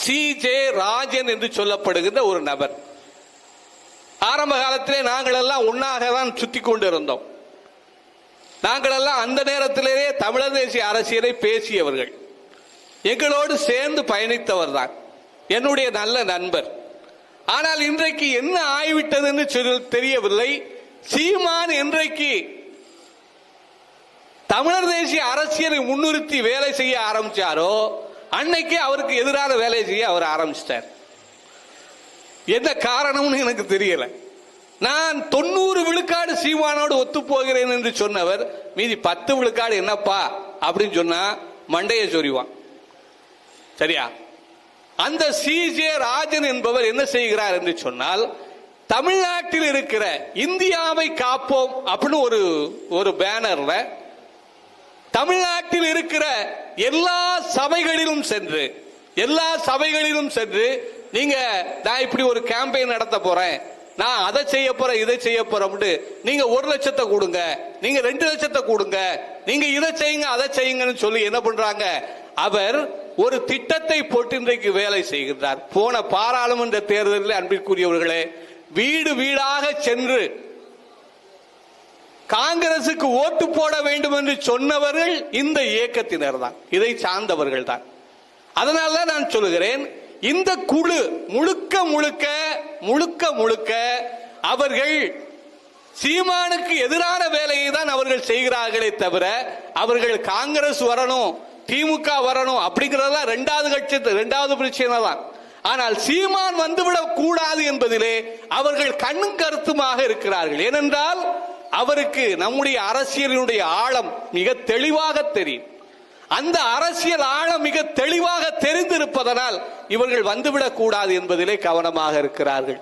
சி.ஜே. ராஜன் என்று சொல்லப்படுகின்ற ஒரு நபர். ஆரம்ப காலத்திலே நாங்கள் எல்லாம் ஒன்னாக தான் சுத்தி கொண்டு இருந்தோம். நாங்கள் எல்லாம் அந்த நேரத்திலேயே தமிழர் தேசிய அரசியலை பேசியவர்கள், எங்களோடு சேர்ந்து பயணித்தவர் தான், என்னுடைய நல்ல நண்பர். ஆனால் இன்றைக்கு என்ன ஆகிவிட்டது என்று தெரியவில்லை. சீமான் இன்றைக்கு தமிழர் தேசிய அரசியலை முன்னிறுத்தி வேலை செய்ய ஆரம்பிச்சாரோ அன்னைக்கு அவருக்கு எதிரான வேலை செய்ய அவர் ஆரம்பிச்சிட்டார். என்ன காரணம்னு எனக்கு தெரியல. நான் 90 விழுக்காடு சீமானோடு ஒத்து போகிறேன் என்று சொன்னவர் மீதி 10 விழுக்காடு என்னப்பா அப்படின்னு சொன்னா மண்டைய சொறிவான். சரியா? அந்த சி.ஜே. ராஜன் என்பவர் என்ன செய்கிறார் என்று சொன்னால், தமிழ்நாட்டில் இருக்கிற இந்தியாவை காப்போம் அப்படின்னு ஒரு பேனர்ல தமிழ்நாட்டில் இருக்கிற எல்லா சபைகளிலும் சென்று நீங்க நான் இப்படி ஒரு கேம்பெயின் நடத்த போறேன், நான் அதை செய்ய போறேன் இதை செய்ய போறேன், நீங்க 1 லட்சத்தை கொடுங்க, நீங்க 2 லட்சத்தை கொடுங்க, நீங்க இதை செய்யுங்க அதை செய்யுங்கன்னு சொல்லி என்ன பண்றாங்க, அவர் ஒரு திட்டத்தை போட்டு இன்றைக்கு வேலை செய்கிறார். போன பாராளுமன்ற தேர்தலில் அன்பிற்குரியவர்களே, வீடு வீடாக சென்று காங்கிரசுக்கு ஓட்டு போட வேண்டும் என்று சொன்னவர்கள் இந்த இயக்கத்தினர் தான், இதை சார்ந்தவர்கள் தான். அதனால நான் சொல்லுகிறேன், இந்த குழு முழுக்க முழுக்க அவர்கள் சீமானுக்கு எதிரான வேலையை தான் அவர்கள் செய்கிறார்களே தவிர, அவர்கள் காங்கிரஸ் வரணும் திமுக வரணும் அப்படிங்கிறதா இரண்டாவது பிரச்சனை தான். ஆனால் சீமான் வந்துவிடக் கூடாது என்பதிலே அவர்கள் கண்ணும் கருத்துமாக இருக்கிறார்கள். ஏனென்றால் அவருக்கு நம்முடைய அரசியலினுடைய ஆழம் மிக தெளிவாக தெரியும். அந்த அரசியல் ஆழம் மிக தெளிவாக தெரிந்திருப்பதனால் இவர்கள் வந்துவிடக் கூடாது என்பதிலே கவனமாக இருக்கிறார்கள்.